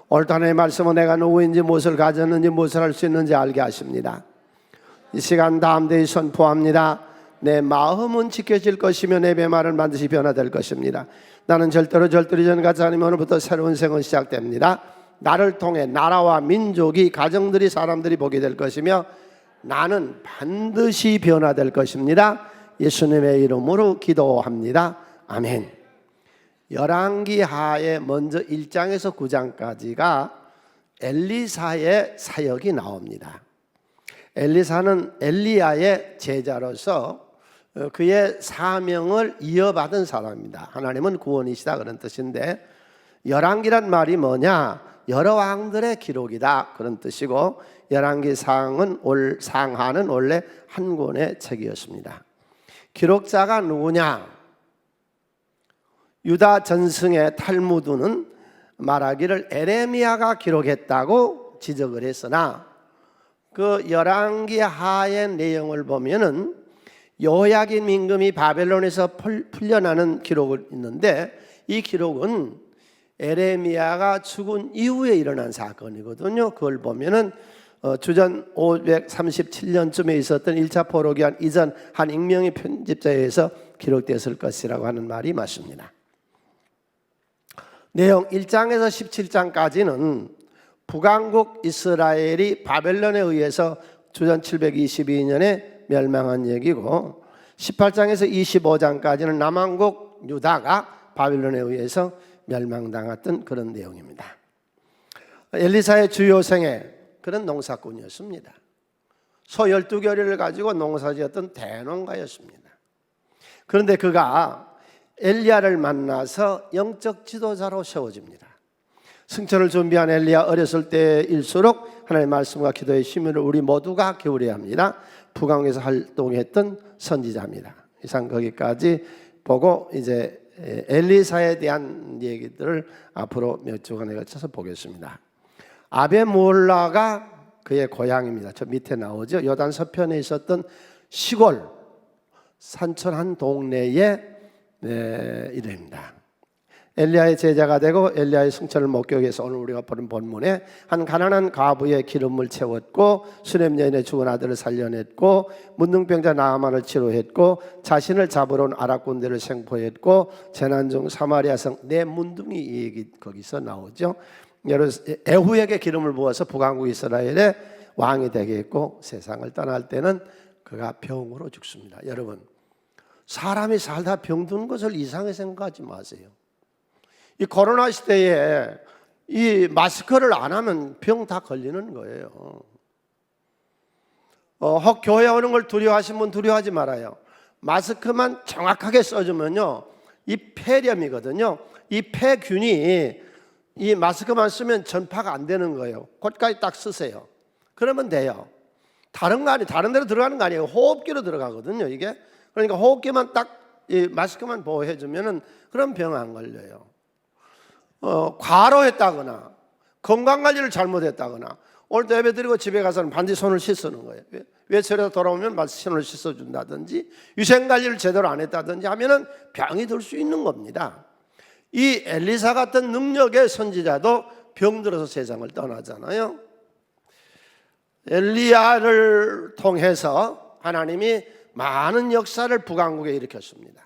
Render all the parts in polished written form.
오늘 하나님의 말씀은 내가 누구인지, 무엇을 가졌는지, 무엇을 할 수 있는지 알게 하십니다. 이 시간 담대히 선포합니다. 내 마음은 지켜질 것이며 내 배말은 반드시 변화될 것입니다. 나는 절대로 전같지 않으면 오늘부터 새로운 생은 시작됩니다. 나를 통해 나라와 민족이, 가정들이, 사람들이 보게 될 것이며 나는 반드시 변화될 것입니다. 예수님의 이름으로 기도합니다. 아멘. 열왕기 하에 먼저 1장에서 9장까지가 엘리사의 사역이 나옵니다. 엘리사는 엘리야의 제자로서 그의 사명을 이어받은 사람입니다. 하나님은 구원이시다 그런 뜻인데, 열왕기란 말이 뭐냐? 여러 왕들의 기록이다 그런 뜻이고, 열왕기 상하는 원래 한 권의 책이었습니다. 기록자가 누구냐? 유다 전승의 탈무드는 말하기를 에레미야가 기록했다고 지적을 했으나, 그 열왕기 하의 내용을 보면은 여호야긴 임금이 바벨론에서 풀려나는 기록이 있는데, 이 기록은 에레미야가 죽은 이후에 일어난 사건이거든요. 그걸 보면은 주전 537년쯤에 있었던 1차 포로기한 이전 한 익명의 편집자에 의해서 기록되었을 것이라고 하는 말이 맞습니다. 내용 1장에서 17장까지는 북왕국 이스라엘이 바벨론에 의해서 주전 722년에 멸망한 얘기고, 18장에서 25장까지는 남왕국 유다가 바벨론에 의해서 멸망당했던 그런 내용입니다. 엘리사의 주요 생애, 그런 농사꾼이었습니다. 소 12겨리를 가지고 농사지었던 대농가였습니다. 그런데 그가 엘리야를 만나서 영적 지도자로 세워집니다. 승천을 준비한 엘리야, 어렸을 때일수록 하나님의 말씀과 기도의 힘을 우리 모두가 기울여야 합니다. 북왕국에서 활동했던 선지자입니다. 이상 거기까지 보고 이제 엘리사에 대한 얘기들을 앞으로 몇 주간에 걸쳐서 보겠습니다. 아베몰라가 그의 고향입니다. 저 밑에 나오죠. 요단 서편에 있었던 시골 산천 한 동네의 이름입니다. 엘리야의 제자가 되고 엘리야의 승천을 목격해서 오늘 우리가 보는 본문에 한 가난한 과부의 기름을 채웠고, 수렘 여인의 죽은 아들을 살려냈고, 문둥병자 나아만을 치료했고, 자신을 잡으러 온 아랍 군대를 생포했고, 재난 중 사마리아 성 네 문둥이, 이 얘기 거기서 나오죠. 에후에게 기름을 부어서 북왕국 이스라엘의 왕이 되게 했고, 세상을 떠날 때는 그가 병으로 죽습니다. 여러분, 사람이 살다 병드는 것을 이상하게 생각하지 마세요. 이 코로나 시대에 이 마스크를 안 하면 병 다 걸리는 거예요. 혹 교회 오는 걸 두려워하시는 분 두려워하지 말아요. 마스크만 정확하게 써주면요, 이 폐렴이거든요. 이 폐균이 이 마스크만 쓰면 전파가 안 되는 거예요. 거기까지 딱 쓰세요. 그러면 돼요. 다른 데로 들어가는 거 아니에요. 호흡기로 들어가거든요, 이게. 그러니까 호흡기만 딱 이 마스크만 보호해주면은 그런 병 안 걸려요. 과로했다거나 건강관리를 잘못했다거나, 오늘도 예배 드리고 집에 가서는 반드시 손을 씻는 거예요. 외출해서 돌아오면 손을 씻어준다든지, 위생관리를 제대로 안 했다든지 하면은 병이 들 수 있는 겁니다. 이 엘리사 같은 능력의 선지자도 병들어서 세상을 떠나잖아요. 엘리야를 통해서 하나님이 많은 역사를 북왕국에 일으켰습니다.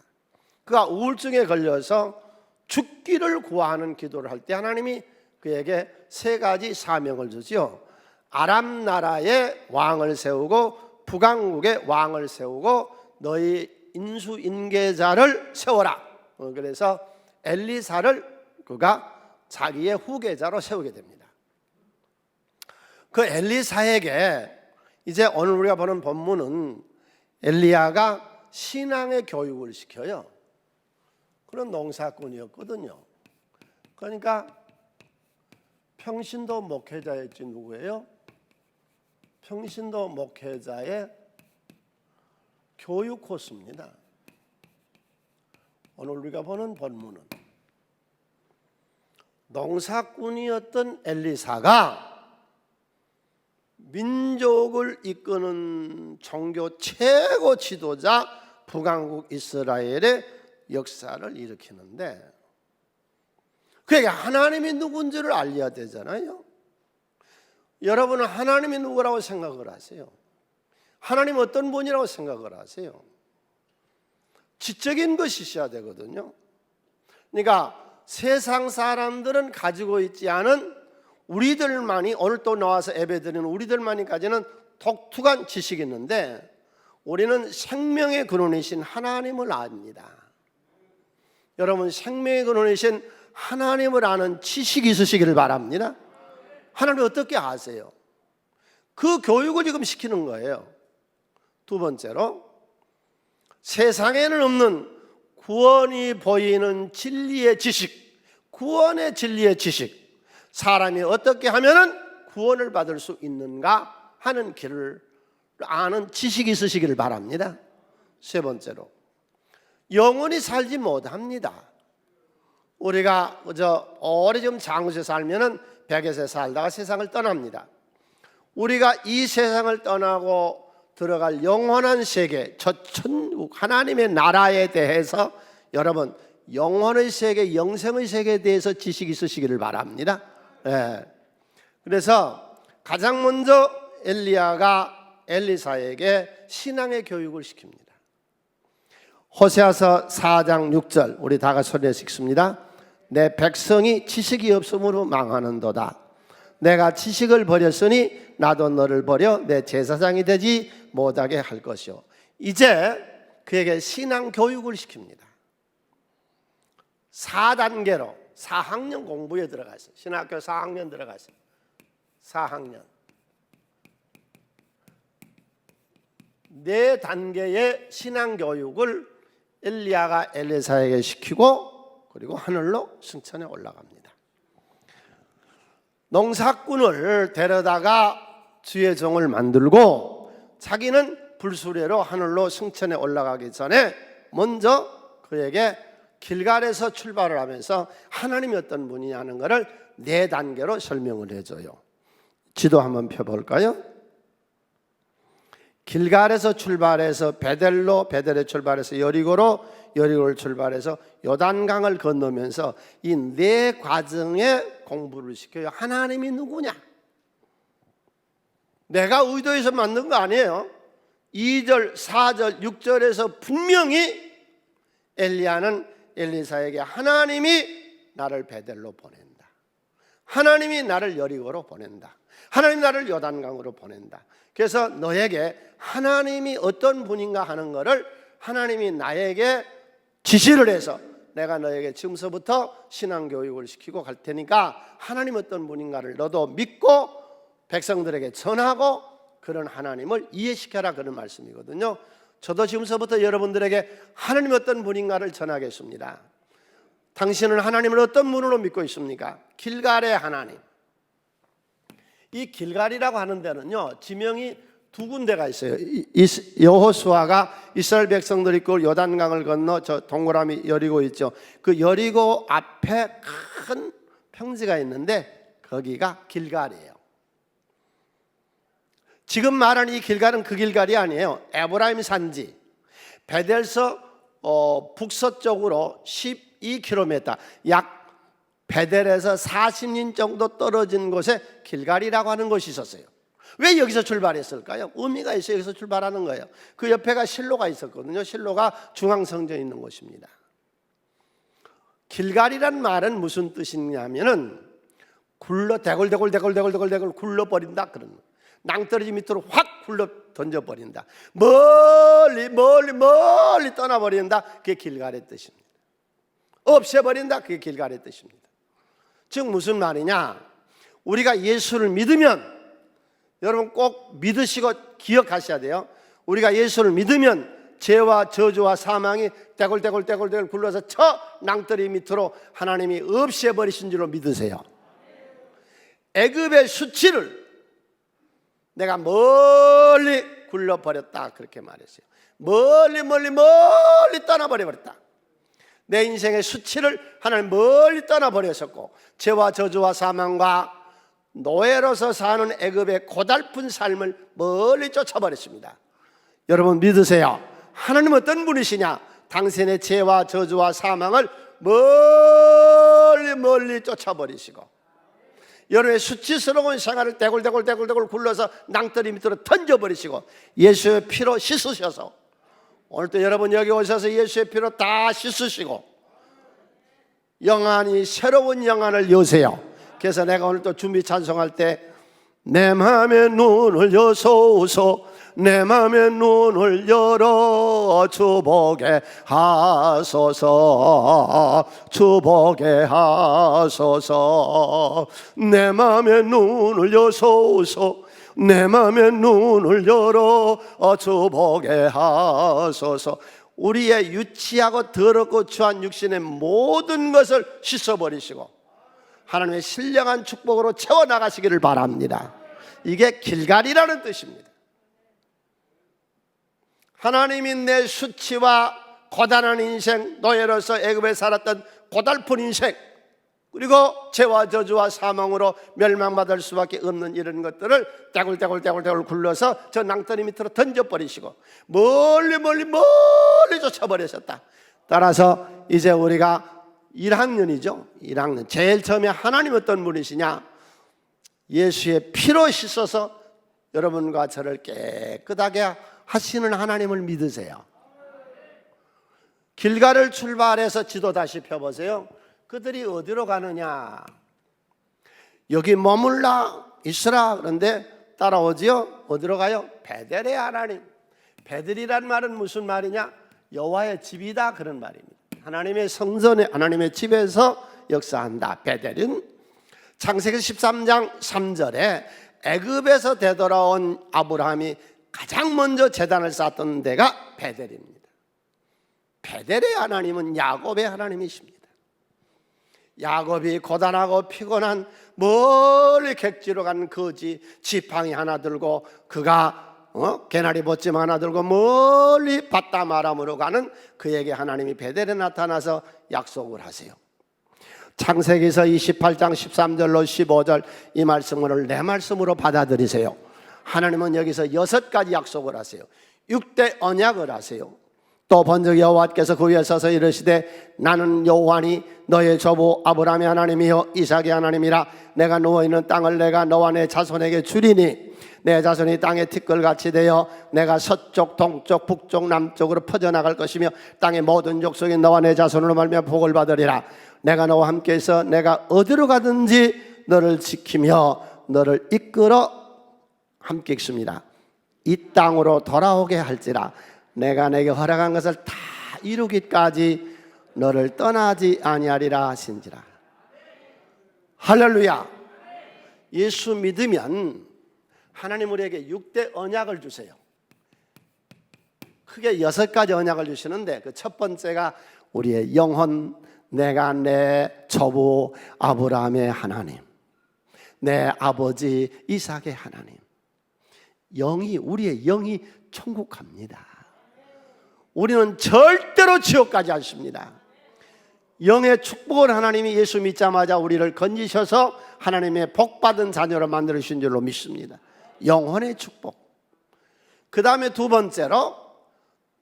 그가 우울증에 걸려서 죽기를 구하는 기도를 할 때 하나님이 그에게 세 가지 사명을 주죠. 아람 나라의 왕을 세우고, 북왕국의 왕을 세우고, 너희 인수인계자를 세워라. 그래서 엘리사를 그가 자기의 후계자로 세우게 됩니다. 그 엘리사에게 이제 오늘 우리가 보는 본문은 엘리야가 신앙의 교육을 시켜요. 그런 농사꾼이었거든요. 그러니까 평신도 목회자였지. 누구예요? 평신도 목회자의 교육 코스입니다. 오늘 우리가 보는 본문은 농사꾼이었던 엘리사가 민족을 이끄는 종교 최고 지도자 북왕국 이스라엘의 역사를 일으키는데, 그러니까 하나님이 누군지를 알려야 되잖아요. 여러분은 하나님이 누구라고 생각을 하세요? 하나님 어떤 분이라고 생각을 하세요? 지적인 것이 있어야 되거든요. 그러니까 세상 사람들은 가지고 있지 않은 우리들만이, 오늘 또 나와서 예배드리는 우리들만이 가지는 독특한 지식이 있는데, 우리는 생명의 근원이신 하나님을 압니다. 여러분, 생명의 근원이신 하나님을 아는 지식이 있으시기를 바랍니다. 하나님을 어떻게 아세요? 그 교육을 지금 시키는 거예요. 두 번째로, 세상에는 없는 구원이 보이는 진리의 지식, 구원의 진리의 지식, 사람이 어떻게 하면은 구원을 받을 수 있는가 하는 길을 아는 지식이 있으시기를 바랍니다. 세 번째로, 영원히 살지 못합니다. 우리가 오래 좀 장수에 살면은 100여 살다가 세상을 떠납니다. 우리가 이 세상을 떠나고 들어갈 영원한 세계, 저 천국 하나님의 나라에 대해서 여러분 영혼의 세계, 영생의 세계에 대해서 지식이 있으시기를 바랍니다. 그래서 가장 먼저 엘리야가 엘리사에게 신앙의 교육을 시킵니다. 호세아서 4장 6절 우리 다 같이 소리내서 읽습니다. 내 백성이 지식이 없으므로 망하는도다. 내가 지식을 버렸으니 나도 너를 버려 내 제사장이 되지 못하게 할 것이요. 이제 그에게 신앙 교육을 시킵니다. 4단계로 4학년 공부에 들어갔어요. 신학교 4학년 들어갔어요. 4학년 4단계의 신앙 교육을 엘리야가 엘리사에게 시키고 그리고 하늘로 승천해 올라갑니다. 농사꾼을 데려다가 주의 종을 만들고 자기는 불수레로 하늘로 승천해 올라가기 전에 먼저 그에게 길갈에서 출발을 하면서 하나님이 어떤 분이냐는 것을 4단계로 설명을 해줘요. 지도 한번 펴볼까요? 길갈에서 출발해서 베델에 출발해서 여리고를 출발해서 요단강을 건너면서 이 4과정의 공부를 시켜요. 하나님이 누구냐? 내가 의도해서 만든 거 아니에요. 2절, 4절, 6절에서 분명히 엘리야는 엘리사에게 하나님이 나를 베델로 보낸다. 하나님이 나를 여리고로 보낸다. 하나님이 나를 요단강으로 보낸다. 그래서 너에게 하나님이 어떤 분인가 하는 것을 하나님이 나에게 지시를 해서 내가 너에게 지금서부터 신앙교육을 시키고 갈 테니까 하나님 어떤 분인가를 너도 믿고 백성들에게 전하고 그런 하나님을 이해시켜라, 그런 말씀이거든요. 저도 지금서부터 여러분들에게 하나님 어떤 분인가를 전하겠습니다. 당신은 하나님을 어떤 분으로 믿고 있습니까? 길갈의 하나님. 이 길갈이라고 하는 데는요, 지명이 2군데가 있어요. 여호수아가 이스라엘 백성들이 있고 요단강을 건너 저 동그라미 여리고 있죠. 그 여리고 앞에 큰 평지가 있는데 거기가 길갈이에요. 지금 말하는 이 길갈은 그 길갈이 아니에요. 에브라임 산지 베델서 북서쪽으로 12km, 약 베델에서 40리 정도 떨어진 곳에 길갈이라고 하는 곳이 있었어요. 왜 여기서 출발했을까요? 의미가 있어요. 여기서 출발하는 거예요. 그 옆에가 실로가 있었거든요. 실로가 중앙성전에 있는 곳입니다. 길갈이란 말은 무슨 뜻이냐면은 대굴 굴러버린다, 그런 거예요. 낭떠러지 밑으로 확 굴러 던져버린다. 멀리 떠나버린다. 그게 길갈의 뜻입니다. 없애버린다. 그게 길갈의 뜻입니다. 즉 무슨 말이냐? 우리가 예수를 믿으면, 여러분 꼭 믿으시고 기억하셔야 돼요. 우리가 예수를 믿으면 죄와 저주와 사망이 대굴 굴러서 저 낭떠러지 밑으로 하나님이 없애버리신 줄로 믿으세요. 애굽의 수치를 내가 멀리 굴러버렸다, 그렇게 말했어요. 멀리 떠나버렸다. 내 인생의 수치를 하나님 멀리 떠나버렸었고, 죄와 저주와 사망과 노예로서 사는 애굽의 고달픈 삶을 멀리 쫓아버렸습니다. 여러분 믿으세요. 하나님 어떤 분이시냐? 당신의 죄와 저주와 사망을 멀리 멀리 쫓아버리시고 여러분의 수치스러운 생활을 대굴대굴 굴러서 낭떠리 밑으로 던져버리시고 예수의 피로 씻으셔서 오늘도 여러분 여기 오셔서 예수의 피로 다 씻으시고 영안이 새로운 영안을 여세요. 그래서 내가 오늘 또 준비 찬송할 때 내 맘의 눈을 여소서 내 맘의 눈을 열어 주보게 하소서 주보게 하소서 내 맘의 눈을 여소서 내 맘의 눈을 열어 주보게 하소서. 우리의 유치하고 더럽고 추한 육신의 모든 것을 씻어버리시고 하나님의 신령한 축복으로 채워나가시기를 바랍니다. 이게 길갈이라는 뜻입니다. 하나님이 내 수치와 고단한 인생, 노예로서 애굽에 살았던 고달픈 인생, 그리고 죄와 저주와 사망으로 멸망받을 수밖에 없는 이런 것들을 대굴대굴 굴러서 저 낭떠리 밑으로 던져버리시고 멀리 쫓아버리셨다. 따라서 이제 우리가 1학년이죠. 1학년 제일 처음에 하나님 어떤 분이시냐, 예수의 피로 씻어서 여러분과 저를 깨끗하게 하시는 하나님을 믿으세요. 길갈을 출발해서 지도 다시 펴보세요. 그들이 어디로 가느냐, 여기 머물라 있으라. 그런데 따라오지요. 어디로 가요? 베델의 하나님. 베델이란 말은 무슨 말이냐, 여호와의 집이다 그런 말입니다. 하나님의 성전에 하나님의 집에서 역사한다. 베델은 창세기 13장 3절에 애굽에서 되돌아온 아브라함이 가장 먼저 제단을 쌓았던 데가 베델입니다. 베델의 하나님은 야곱의 하나님이십니다. 야곱이 고단하고 피곤한 멀리 객지로 간 거지 지팡이 하나 들고 그가 개나리 보찜 하나 들고 멀리 바담 아람으로 가는 그에게 하나님이 베델에 나타나서 약속을 하세요. 창세기서 28장 13절로 15절 이 말씀을 내 말씀으로 받아들이세요. 하나님은 여기서 6가지 약속을 하세요. 6대 언약을 하세요. 또 번적 여호와께서 그 위에 서서 이르시되 나는 여호와니 너의 조부 아브라함의 하나님이요 이삭의 하나님이라. 내가 누워있는 땅을 내가 너와 내 자손에게 주리니 내 자손이 땅의 티끌같이 되어 내가 서쪽 동쪽 북쪽 남쪽으로 퍼져나갈 것이며 땅의 모든 족속이 너와 내 자손으로 말미암아 복을 받으리라. 내가 너와 함께 있어 내가 어디로 가든지 너를 지키며 너를 이끌어 함께 있습니다. 이 땅으로 돌아오게 할지라. 내가 내게 허락한 것을 다 이루기까지 너를 떠나지 아니하리라 하신지라. 할렐루야. 예수 믿으면 하나님 우리에게 6대 언약을 주세요. 크게 6가지 언약을 주시는데 그 첫 번째가 우리의 영혼, 내가 내 조부 아브라함의 하나님, 내 아버지 이삭의 하나님. 우리의 영이 천국 갑니다. 우리는 절대로 지옥 가지 않습니다. 영의 축복을 하나님이 예수 믿자마자 우리를 건지셔서 하나님의 복받은 자녀로 만들어주신 줄로 믿습니다. 영혼의 축복. 그 다음에 두 번째로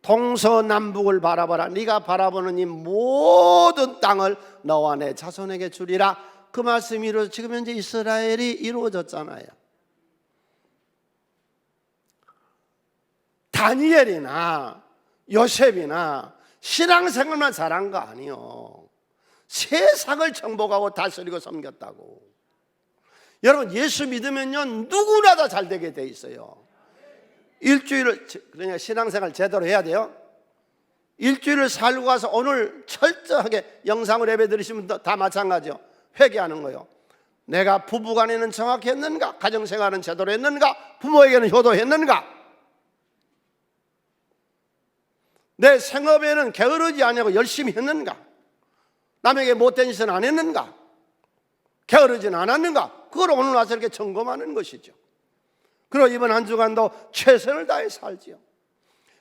동서남북을 바라보라. 네가 바라보는 이 모든 땅을 너와 내 자손에게 주리라. 그 말씀이 이루어져 지금 현재 이스라엘이 이루어졌잖아요. 다니엘이나 요셉이나 신앙생활만 잘한 거 아니요. 세상을 정복하고 다스리고 섬겼다고. 여러분 예수 믿으면요 누구나 다 잘 되게 돼 있어요. 일주일을 그러니까 신앙생활 제대로 해야 돼요. 일주일을 살고 가서 오늘 철저하게 영상을 예배 드리시면 다 마찬가지요. 회개하는 거요. 내가 부부간에는 정확히 했는가? 가정생활은 제대로 했는가? 부모에게는 효도했는가? 내 생업에는 게으르지 아니하고 열심히 했는가? 남에게 못된 짓은 안 했는가? 게으르지는 않았는가? 그걸 오늘 와서 이렇게 점검하는 것이죠. 그리고 이번 한 주간도 최선을 다해 살지요.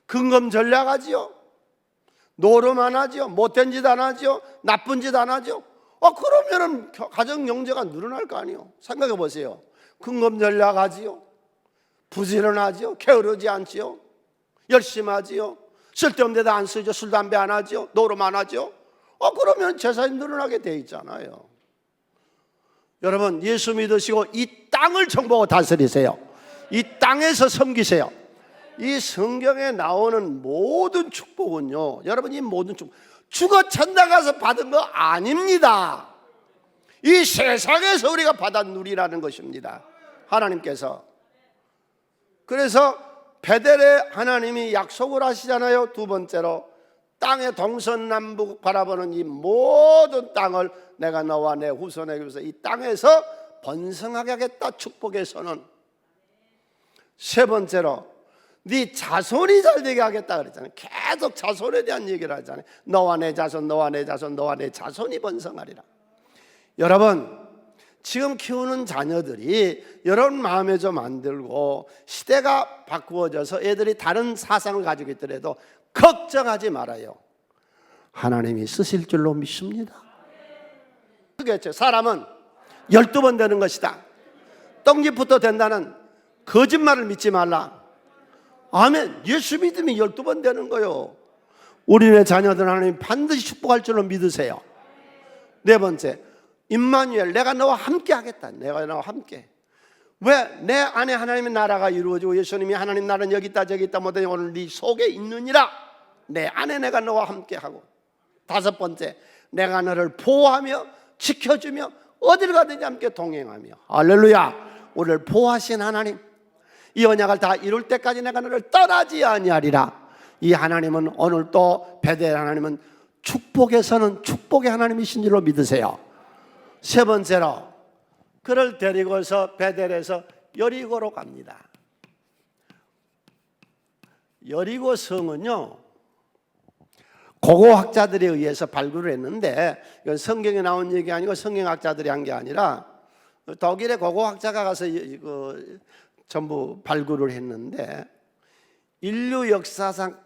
근검 전략하지요. 노름 안 하지요. 못된 짓 안 하지요. 나쁜 짓 안 하지요. 그러면은 가정 경제가 늘어날 거 아니요. 생각해 보세요. 근검 전략하지요. 부지런하지요. 게으르지 않지요. 열심히 하지요. 쓸데없는 데다 안 쓰죠. 술 담배 안 하죠. 노름 안 하죠. 그러면 재산이 늘어나게 돼 있잖아요. 여러분, 예수 믿으시고 이 땅을 정복하고 다스리세요. 이 땅에서 섬기세요. 이 성경에 나오는 모든 축복은요, 여러분, 이 모든 축복 죽어 천당 가서 받은 거 아닙니다. 이 세상에서 우리가 받아 누리라는 것입니다. 하나님께서. 그래서 베델에 하나님이 약속을 하시잖아요. 두 번째로, 땅의 동서남북 바라보는 이 모든 땅을 내가 너와 내 후손에게 주어서 이 땅에서 번성하게 하겠다, 축복의 선언. 세 번째로, 네 자손이 잘 되게 하겠다 그랬잖아요. 계속 자손에 대한 얘기를 하잖아요. 너와 내 자손, 너와 내 자손, 너와 내 자손이 번성하리라. 여러분, 지금 키우는 자녀들이 여러분 마음에 좀 안 들고 시대가 바꾸어져서 애들이 다른 사상을 가지고 있더라도 걱정하지 말아요. 하나님이 쓰실 줄로 믿습니다. 그겠죠. 사람은 12번 되는 것이다. 떡잎부터 된다는 거짓말을 믿지 말라. 아멘. 예수 믿음이 12번 되는 거요. 우리네 자녀들 하나님 반드시 축복할 줄로 믿으세요. 네 번째, 임마누엘, 내가 너와 함께 하겠다. 내가 너와 함께. 왜? 내 안에 하나님의 나라가 이루어지고 예수님이 하나님 나라는 여기 있다 저기 있다 못하니 오늘 네 속에 있느니라. 내 안에 내가 너와 함께 하고. 다섯 번째, 내가 너를 보호하며 지켜주며 어디를 가든지 함께 동행하며. 할렐루야. 우리를 보호하신 하나님, 이 언약을 다 이룰 때까지 내가 너를 떠나지 아니하리라. 이 하나님은 오늘 또 베델 하나님은 축복에서는 축복의 하나님이신 줄로 믿으세요. 세 번째로, 그를 데리고서 베델에서 여리고로 갑니다. 여리고 성은요, 고고학자들에 의해서 발굴을 했는데, 이건 성경에 나온 얘기 아니고 성경학자들이 한 게 아니라 독일의 고고학자가 가서 전부 발굴을 했는데, 인류 역사상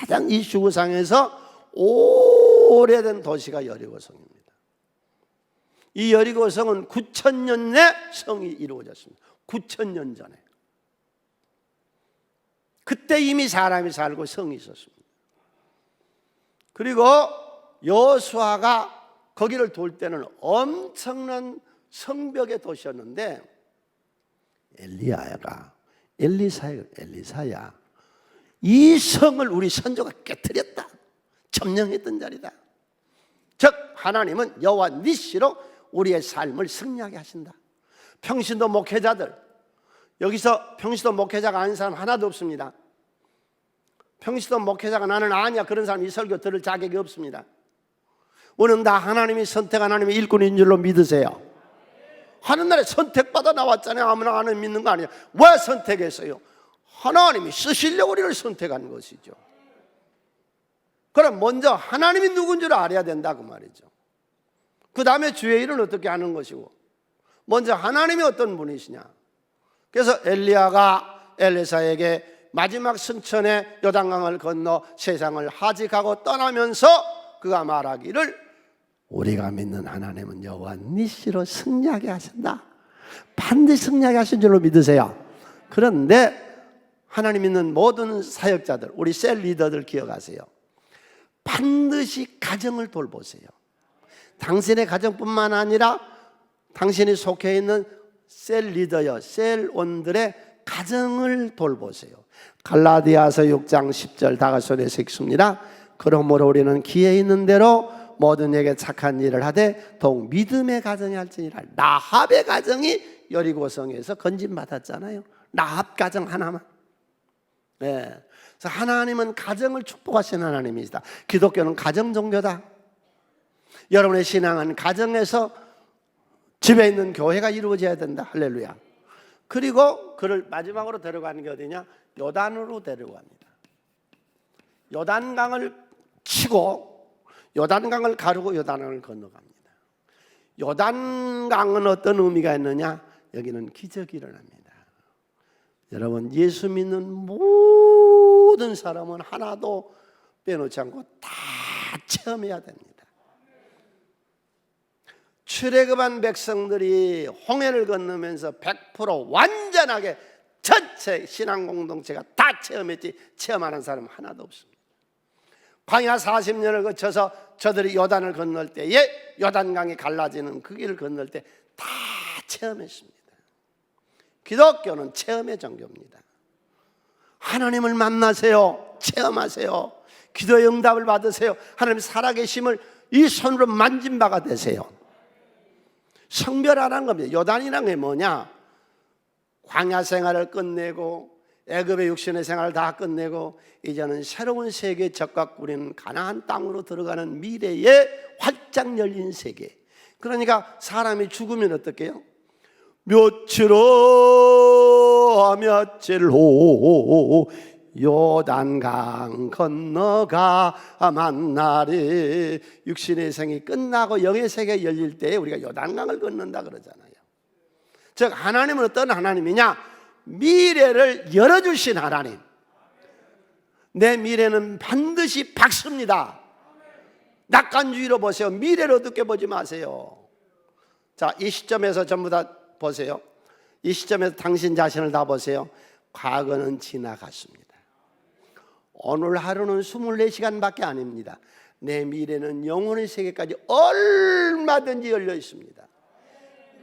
가장 이 지구상에서 오래된 도시가 여리고성입니다. 이 여리고성은 9,000년에 성이 이루어졌습니다. 9,000년 전에. 그때 이미 사람이 살고 성이 있었습니다. 그리고 여호수아가 거기를 돌 때는 엄청난 성벽의 도시였는데, 엘리사야 이 성을 우리 선조가 깨뜨렸다, 점령했던 자리다. 즉 하나님은 여호와 니시로 우리의 삶을 승리하게 하신다. 평신도 목회자들, 여기서 평신도 목회자가 아닌 사람 하나도 없습니다. 평신도 목회자가 나는 아니야 그런 사람 이 설교 들을 자격이 없습니다. 우리는 다 하나님이 선택한 하나님의 일꾼인 줄로 믿으세요. 하늘나라에 선택받아 나왔잖아요. 아무나 하나님 믿는 거 아니에요. 왜 선택했어요? 하나님이 쓰시려고 우리를 선택한 것이죠. 그럼 먼저 하나님이 누군 줄 알아야 된다 그 말이죠. 그 다음에 주의 일은 어떻게 하는 것이고, 먼저 하나님이 어떤 분이시냐. 그래서 엘리야가 엘리사에게 마지막 승천에 요단강을 건너 세상을 하직하고 떠나면서 그가 말하기를, 우리가 믿는 하나님은 여호와 니시로 승리하게 하신다. 반드시 승리하게 하신 줄로 믿으세요. 그런데 하나님 믿는 모든 사역자들, 우리 셀 리더들 기억하세요. 반드시 가정을 돌보세요. 당신의 가정뿐만 아니라 당신이 속해 있는 셀 리더여, 셀원들의 가정을 돌보세요. 갈라디아서 6장 10절 다 같이 손에서 읽습니다. 그러므로 우리는 기회 있는 대로 모든 에게 착한 일을 하되 더욱 믿음의 가정이 할지니라. 라합의 가정이 여리고성에서 건진받았잖아요. 라합 가정 하나만. 네. 그래서 하나님은 가정을 축복하시는 하나님이시다. 기독교는 가정 종교다. 여러분의 신앙은 가정에서 집에 있는 교회가 이루어져야 된다. 할렐루야. 그리고 그를 마지막으로 데려가는 게 어디냐? 요단으로 데려갑니다. 요단강을 치고 요단강을 가르고 요단강을 건너갑니다. 요단강은 어떤 의미가 있느냐? 여기는 기적이 일어납니다. 여러분, 예수 믿는 모든 사람은 하나도 빼놓지 않고 다 체험해야 됩니다. 출애굽한 백성들이 홍해를 건너면서 100% 완전하게 전체 신앙 공동체가 다 체험했지 체험하는 사람은 하나도 없습니다. 광야 40년을 거쳐서 저들이 요단을 건널 때에 요단강이 갈라지는 그 길을 건널 때 다 체험했습니다. 기독교는 체험의 종교입니다. 하나님을 만나세요. 체험하세요. 기도의 응답을 받으세요. 하나님 살아계심을 이 손으로 만진 바가 되세요. 성별하라는 겁니다. 요단이라는 게 뭐냐? 광야 생활을 끝내고 애굽의 육신의 생활을 다 끝내고 이제는 새로운 세계에 적각구리는 가나안 땅으로 들어가는 미래의 활짝 열린 세계. 그러니까 사람이 죽으면 어떻게 해요? 며칠 후 요단강 건너가 만나리. 육신의 생이 끝나고 영의 세계가 열릴 때 우리가 요단강을 건넌다 그러잖아요. 즉 하나님은 어떤 하나님이냐? 미래를 열어주신 하나님. 내 미래는 반드시 밝습니다. 낙관주의로 보세요. 미래를 어둡게 보지 마세요. 자, 이 시점에서 전부 다 보세요. 이 시점에서 당신 자신을 다 보세요. 과거는 지나갔습니다. 오늘 하루는 24시간밖에 아닙니다. 내 미래는 영혼의 세계까지 얼마든지 열려 있습니다.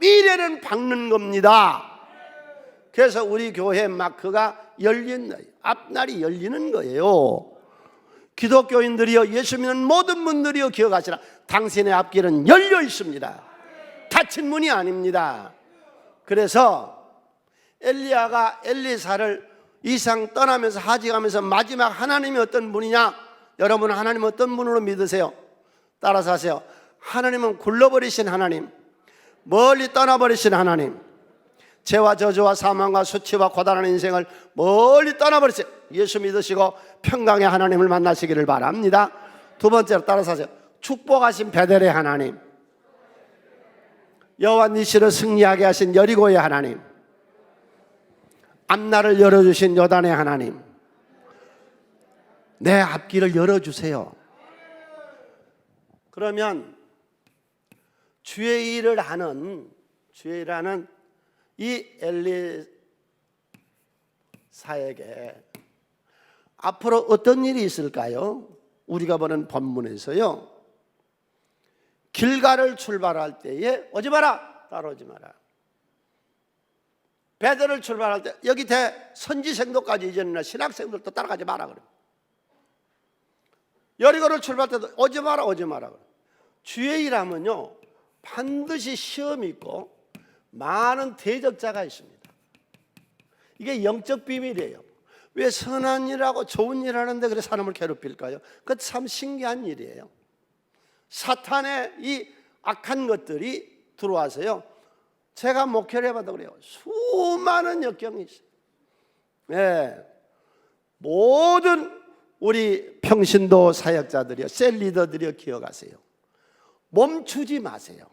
미래는 밝는 겁니다. 그래서 우리 교회 마크가 열린 앞날이 열리는 거예요. 기독교인들이여, 예수 믿는 모든 분들이여 기억하시라. 당신의 앞길은 열려 있습니다. 닫힌 문이 아닙니다. 그래서 엘리야가 엘리사를 이상 떠나면서 하직하면서 마지막 하나님이 어떤 분이냐? 여러분 하나님 어떤 분으로 믿으세요? 따라서 하세요. 하나님은 굴러버리신 하나님, 멀리 떠나버리신 하나님, 죄와 저주와 사망과 수치와 고단한 인생을 멀리 떠나버리세요. 예수 믿으시고 평강의 하나님을 만나시기를 바랍니다. 두 번째로 따라서 하세요. 축복하신 베델의 하나님, 여호와 니시를 승리하게 하신 여리고의 하나님, 앞날을 열어주신 요단의 하나님, 내 앞길을 열어주세요. 그러면 주의 일을 하는 이 엘리사에게 앞으로 어떤 일이 있을까요? 우리가 보는 본문에서요, 길가를 출발할 때에 오지 마라, 따라오지 마라. 베델을 출발할 때 여기 선지생도까지 이제는 신학생들도 따라가지 마라 그래요. 여리고를 출발할 때도 오지 마라, 오지 마라 그래요. 주의 일하면요 반드시 시험이 있고 많은 대적자가 있습니다. 이게 영적 비밀이에요. 왜 선한 일하고 좋은 일 하는데 그래 사람을 괴롭힐까요? 그건 참 신기한 일이에요. 사탄의 이 악한 것들이 들어와서요, 제가 목회를 해봐도 그래요, 수많은 역경이 있어요. 네. 모든 우리 평신도 사역자들이요, 셀 리더들이요, 기억하세요. 멈추지 마세요.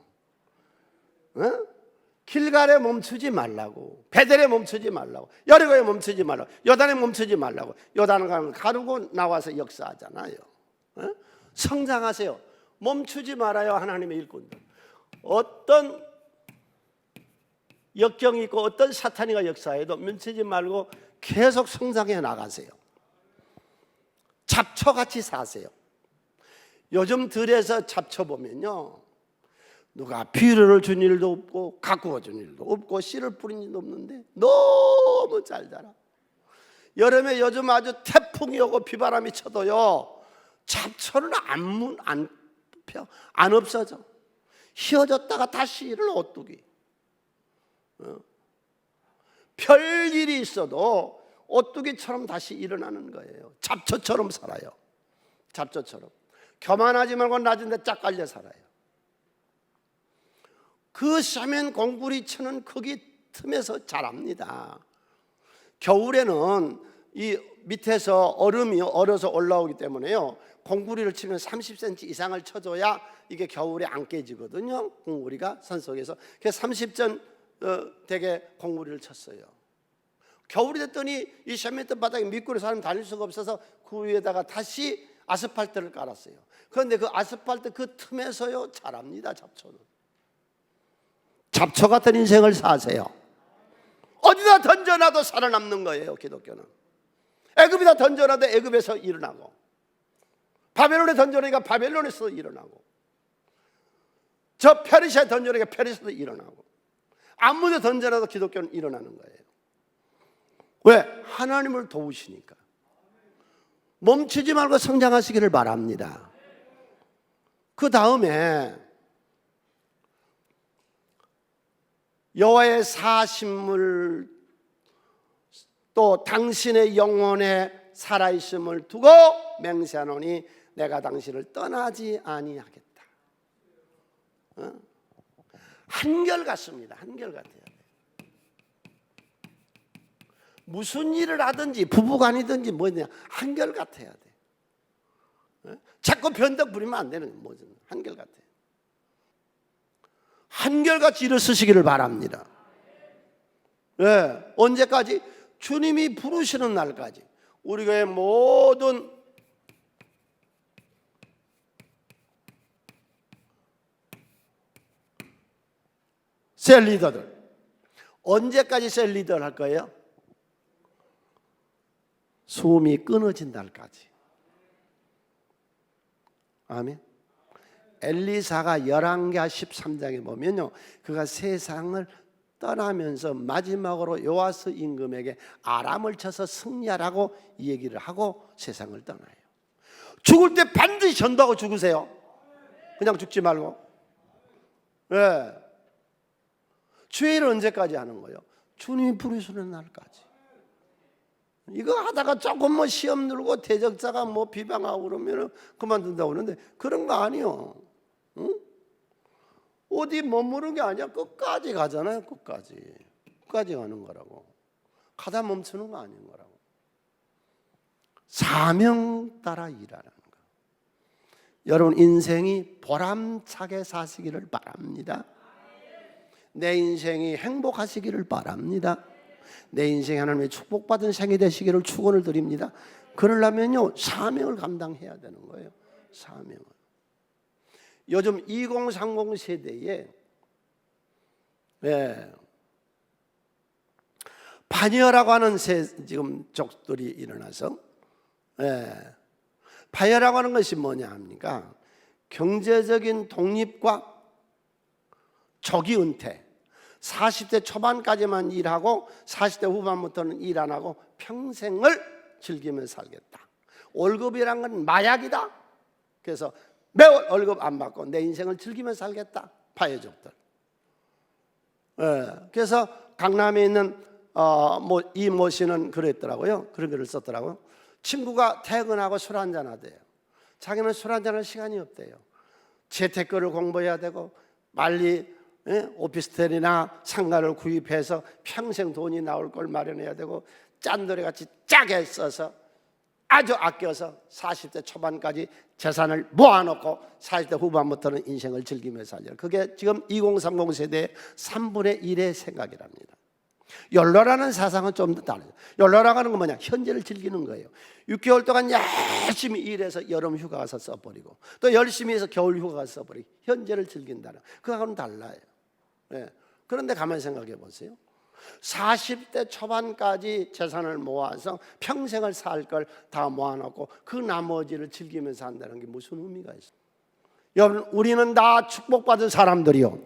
길갈에 멈추지 말라고, 베델에 멈추지 말라고, 여리고에 멈추지 말라고, 요단에 멈추지 말라고. 요단을 가르고 나와서 역사하잖아요. 성장하세요. 멈추지 말아요. 하나님의 일꾼들. 어떤 역경이 있고 어떤 사탄이가 역사해도 멈추지 말고 계속 성장해 나가세요. 잡초같이 사세요. 요즘 들에서 잡초 보면요, 누가 비료를 준 일도 없고 가꾸어 준 일도 없고 씨를 뿌린 일도 없는데 너무 잘 자라. 여름에 요즘 아주 태풍이 오고 비바람이 쳐도요, 잡초는 안 없어져. 휘어졌다가 다시 일을 오뚜기. 별일이 있어도 오뚜기처럼 다시 일어나는 거예요. 잡초처럼 살아요. 잡초처럼. 교만하지 말고 낮은 데 짝 깔려 살아요. 그 사면 공구리 쳐는 거기 틈에서 자랍니다. 겨울에는 이 밑에서 얼음이 얼어서 올라오기 때문에요, 공구리를 치면 30cm 이상을 쳐줘야 이게 겨울에 안 깨지거든요. 공구리가 산속에서. 그래서 30전 되게 공구리를 쳤어요. 겨울이 됐더니 이 10m 바닥에 미끄러 사람 다닐 수가 없어서 그 위에다가 다시 아스팔트를 깔았어요. 그런데 그 아스팔트 그 틈에서요 자랍니다. 잡초는. 잡초 같은 인생을 사세요. 어디다 던져놔도 살아남는 거예요. 기독교는. 애굽에다 던져놔도 애굽에서 일어나고, 바벨론에 던져내니까 바벨론에서 일어나고, 저 페르시아에 던져내니까 페르시아에서 일어나고, 아무데 던져놔도 기독교는 일어나는 거예요. 왜? 하나님을 도우시니까. 멈추지 말고 성장하시기를 바랍니다. 그 다음에 여호와의 사심을 또 당신의 영혼에 살아있음을 두고 맹세하노니 내가 당신을 떠나지 아니하겠다. 한결같습니다. 한결같아야 돼. 무슨 일을 하든지 부부간이든지 뭐냐 한결같아야 돼. 자꾸 변덕 부리면 안 되는 거예요. 한결같아. 한결같이 일어서시기를 바랍니다. 네. 언제까지? 주님이 부르시는 날까지. 우리 교회 모든 셀 리더들 언제까지 셀 리더를 할 거예요? 숨이 끊어진 날까지. 아멘. 엘리사가 열왕기하 13장에 보면요, 그가 세상을 떠나면서 마지막으로 요아스 임금에게 아람을 쳐서 승리하라고 이 얘기를 하고 세상을 떠나요. 죽을 때 반드시 전도하고 죽으세요. 그냥 죽지 말고. 네. 주의 일을 언제까지 하는 거예요? 주님이 부르시는 날까지. 이거 하다가 조금 뭐 시험 들고 대적자가 뭐 비방하고 그러면 그만둔다고 그러는데 그런 거 아니요. 응? 어디 머무르는 게 아니야. 끝까지 가잖아요. 끝까지 가는 거라고. 가다 멈추는 거 아닌 거라고. 사명 따라 일하는 거. 여러분 인생이 보람차게 사시기를 바랍니다. 내 인생이 행복하시기를 바랍니다. 내 인생이 하나님의 축복받은 생이 되시기를 축원을 드립니다. 그러려면요 사명을 감당해야 되는 거예요. 사명을. 요즘 2030 세대에 반여라고 하는 지금 적들이 일어나서 반여라고 하는 것이 뭐냐 합니까? 경제적인 독립과 조기 은퇴. 40대 초반까지만 일하고 40대 후반부터는 일 안 하고 평생을 즐기며 살겠다. 월급이란 건 마약이다. 그래서 매월 월급 안 받고 내 인생을 즐기며 살겠다. 파여족들. 그래서 강남에 있는 이모 씨는 그랬더라고요. 그런 글을 썼더라고요. 친구가 퇴근하고 술 한잔 하대요. 자기는 술 한잔할 시간이 없대요. 재테크를 공부해야 되고 빨리 오피스텔이나 상가를 구입해서 평생 돈이 나올 걸 마련해야 되고 짠돌이같이 짜게 써서 아주 아껴서 40대 초반까지 재산을 모아놓고 40대 후반부터는 인생을 즐기며 살려. 그게 지금 2030 세대의 3분의 1의 생각이랍니다. 욜로라는 사상은 좀 더 다르죠. 욜로라고 하는 건 뭐냐? 현재를 즐기는 거예요. 6개월 동안 열심히 일해서 여름 휴가 가서 써버리고 또 열심히 해서 겨울 휴가 가서 써버리고 현재를 즐긴다는 그거하고는 달라요. 그런데 가만히 생각해 보세요. 40대 초반까지 재산을 모아서 평생을 살 걸 다 모아놓고 그 나머지를 즐기면서 한다는 게 무슨 의미가 있어요? 여러분 우리는 다 축복받은 사람들이요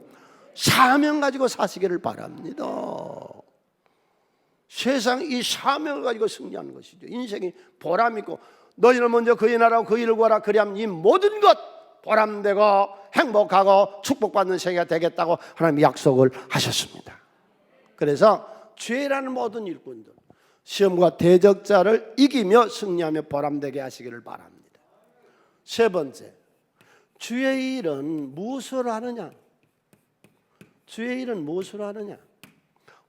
사명 가지고 사시기를 바랍니다. 세상 이 사명을 가지고 승리하는 것이죠. 인생이 보람있고 너희는 먼저 그의 나라와 그 일을 구하라. 그리하면 이 모든 것 보람되고 행복하고 축복받는 세계가 되겠다고 하나님이 약속을 하셨습니다. 그래서 죄라는 모든 일꾼들 시험과 대적자를 이기며 승리하며 보람되게 하시기를 바랍니다. 세 번째, 주의 일은 무엇을 하느냐? 주의 일은 무엇을 하느냐?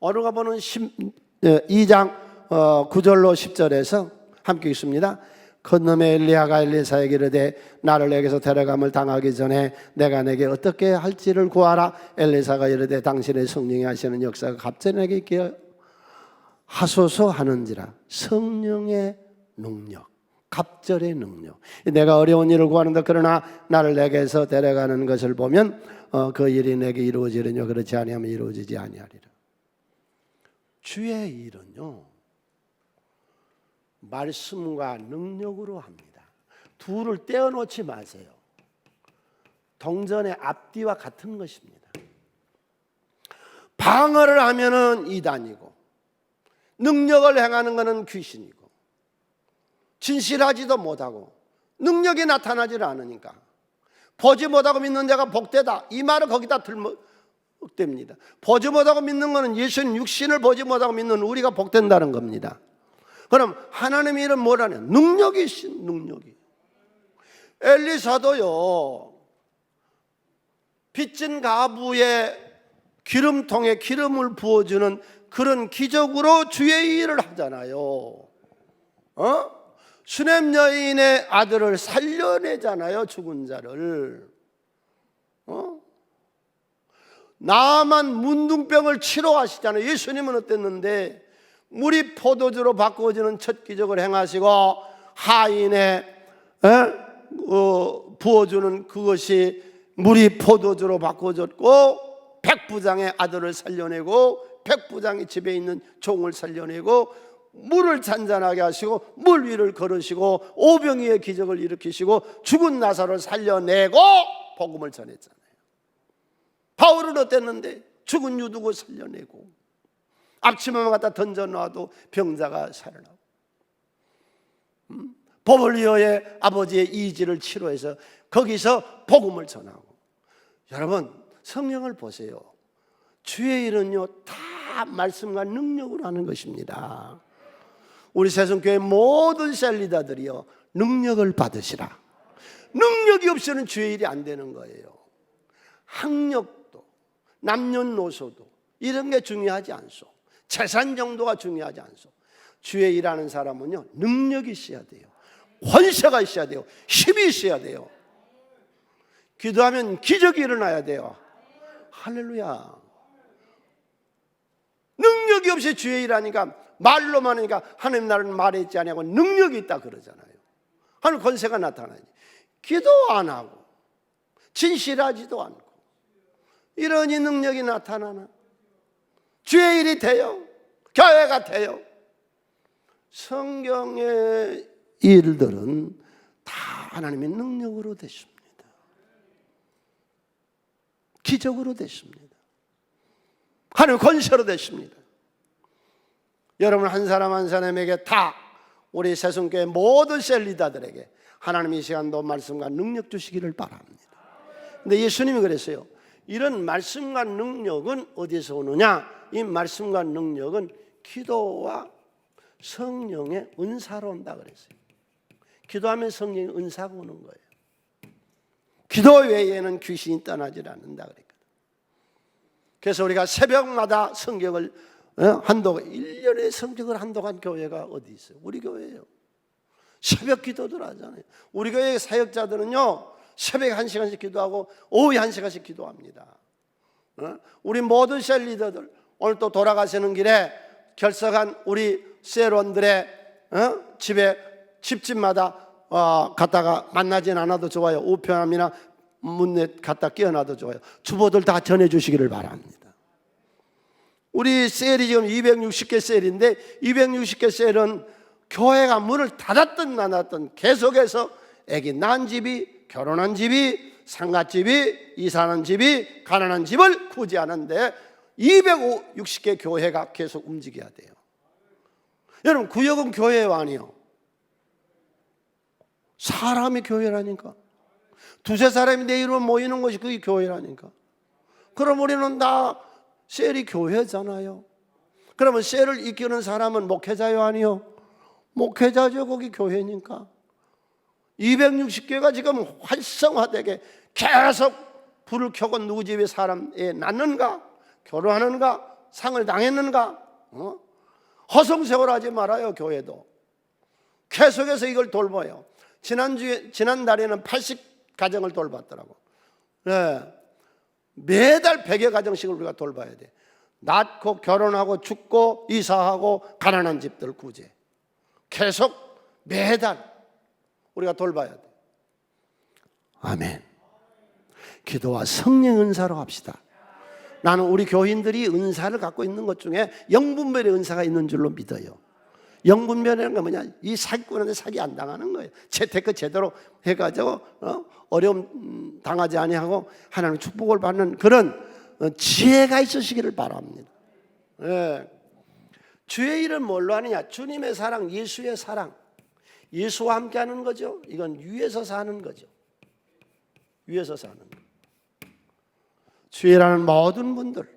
오늘가 보는 2장 9절로 10절에서 함께 읽습니다. 건너에 엘리야가 엘리사에게 이르되 나를 내게서 데려감을 당하기 전에 내가 내게 어떻게 할지를 구하라. 엘리사가 이르되 당신의 성령이 하시는 역사가 갑자기 내게 있게 하소서 하는지라. 성령의 능력, 갑절의 능력. 내가 어려운 일을 구하는데 그러나 나를 내게서 데려가는 것을 보면 그 일이 내게 이루어지려뇨 그렇지 아니하면 이루어지지 아니하리라. 주의 일은요 말씀과 능력으로 합니다. 둘을 떼어놓지 마세요. 동전의 앞뒤와 같은 것입니다. 방어를 하면은 이단이고, 능력을 행하는 것은 귀신이고, 진실하지도 못하고 능력이 나타나질 않으니까 보지 못하고 믿는 자가 복되다, 이 말을 거기다 들먹됩니다. 보지 못하고 믿는 것은 예수님 육신을 보지 못하고 믿는 우리가 복된다는 겁니다. 그럼 하나님의 일은 뭐라냐? 능력이신 능력이. 엘리사도요, 빚진 가부의 기름통에 기름을 부어주는 그런 기적으로 주의 일을 하잖아요. 수넴 여인의 아들을 살려내잖아요, 죽은 자를. 나만 문둥병을 치료하시잖아요. 예수님은 어땠는데? 물이 포도주로 바꾸어지는 첫 기적을 행하시고, 하인의 부어주는 그것이 물이 포도주로 바꿔졌고, 백부장의 아들을 살려내고, 백부장의 집에 있는 종을 살려내고, 물을 잔잔하게 하시고 물 위를 걸으시고 오병이의 기적을 일으키시고 죽은 나사로를 살려내고 복음을 전했잖아요. 바울은 어땠는데? 죽은 유두고 살려내고, 앞치마만 갖다 던져놔도 병자가 살아나고, 보볼리오의 아버지의 이지를 치료해서 거기서 복음을 전하고. 여러분, 성령을 보세요. 주의 일은요 다 말씀과 능력으로 하는 것입니다. 우리 새송교회 모든 셀리다들이요 능력을 받으시라. 능력이 없이는 주의 일이 안 되는 거예요. 학력도 남녀노소도 이런 게 중요하지 않소. 재산 정도가 중요하지 않소. 주의 일하는 사람은요 능력이 있어야 돼요. 권세가 있어야 돼요. 힘이 있어야 돼요. 기도하면 기적이 일어나야 돼요. 할렐루야. 능력이 없이 주의 일하니까, 말로만 하니까 하나님 나라는 말에 있지 아니하고 능력이 있다 그러잖아요. 하나님 권세가 나타나지. 기도 안 하고 진실하지도 않고 이러니 능력이 나타나나? 주의 일이 돼요? 교회가 돼요? 성경의 일들은 다 하나님의 능력으로 되십니다. 기적으로 되십니다. 하나님의 권세로 되십니다. 여러분 한 사람 한 사람에게 다, 우리 새송교회 모든 셀리다들에게 하나님이 이 시간도 말씀과 능력 주시기를 바랍니다. 근데 예수님이 그랬어요. 이런 말씀과 능력은 어디서 오느냐? 이 말씀과 능력은 기도와 성령의 은사로 온다 그랬어요. 기도하면 성령의 은사가 오는 거예요. 기도 외에는 귀신이 떠나질 않는다 그랬거든. 그래서 우리가 새벽마다 성경을 한동안 1년에 성경을 한동안 교회가 어디 있어요? 우리 교회예요. 새벽 기도들 하잖아요. 우리 교회 사역자들은요 새벽에 1시간씩 기도하고 오후에 1시간씩 기도합니다. 우리 모든 셀 리더들, 오늘 또 돌아가시는 길에 결석한 우리 셀원들의 집집마다 갔다가 만나진 않아도 좋아요. 우편함이나 문에 갖다 끼워놔도 좋아요. 주보들 다 전해주시기를 바랍니다. 우리 셀이 지금 260개 셀인데 260개 셀은 교회가 문을 닫았든 안 닫았든 계속해서 애기 낳은 집이, 결혼한 집이, 상갓집이, 이사하는 집이, 가난한 집을 구제하는데 260개 교회가 계속 움직여야 돼요. 여러분 구역은 교회가 아니요, 사람이 교회라니까. 두세 사람이 내 이름으로 모이는 것이 그게 교회라니까. 그럼 우리는 다 셀이 교회잖아요. 그러면 셀을 이끄는 사람은 목회자요 아니요? 목회자죠. 거기 교회니까. 260개가 지금 활성화되게 계속 불을 켜고 누구 집에 사람이 낳는가, 결혼하는가, 상을 당했는가, 허송세월하지 말아요. 교회도 계속해서 이걸 돌봐요. 지난달에는 80가정을 돌봤더라고. 네. 매달 100여 가정씩을 우리가 돌봐야 돼. 낳고 결혼하고 죽고 이사하고 가난한 집들 구제, 계속 매달 우리가 돌봐야 돼. 아멘. 기도와 성령 은사로 합시다. 나는 우리 교인들이 은사를 갖고 있는 것 중에 영분별의 은사가 있는 줄로 믿어요. 영분별이라는 건 뭐냐? 이 사기꾼한테 사기 안 당하는 거예요. 재테크 제대로 해가지고 어려움 당하지 아니하고 하나님의 축복을 받는 그런 지혜가 있으시기를 바랍니다. 예. 주의 일은 뭘로 하느냐? 주님의 사랑, 예수의 사랑. 예수와 함께 하는 거죠. 이건 위에서 사는 거죠. 위에서 사는 거. 주의라는 모든 분들,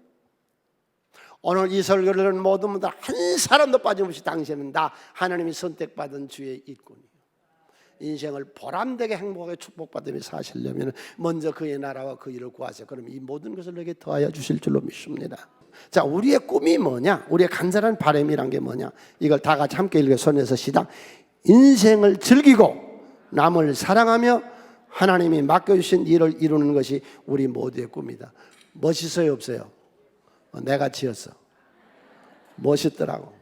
오늘 이 설교를 들은 모든 분들 한 사람도 빠짐없이 당신은 다 하나님이 선택받은 주의 일꾼이에요. 인생을 보람되게 행복하게 축복받으며 사시려면 먼저 그의 나라와 그 일을 구하세요. 그럼 이 모든 것을 내게 더하여 주실 줄로 믿습니다. 자, 우리의 꿈이 뭐냐? 우리의 간절한 바람이란 게 뭐냐? 이걸 다 같이 함께 읽어 손에서 시작. 인생을 즐기고 남을 사랑하며 하나님이 맡겨주신 일을 이루는 것이 우리 모두의 꿈이다. 멋있어요, 없어요? 내가 지었어. 멋있더라고.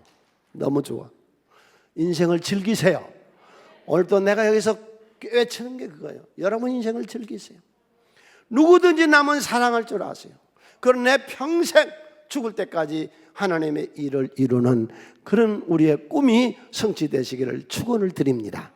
너무 좋아. 인생을 즐기세요. 오늘 또 내가 여기서 외치는 게 그거예요. 여러분 인생을 즐기세요. 누구든지 남은 사랑할 줄 아세요. 그럼 내 평생 죽을 때까지 하나님의 일을 이루는 그런 우리의 꿈이 성취되시기를 축원을 드립니다.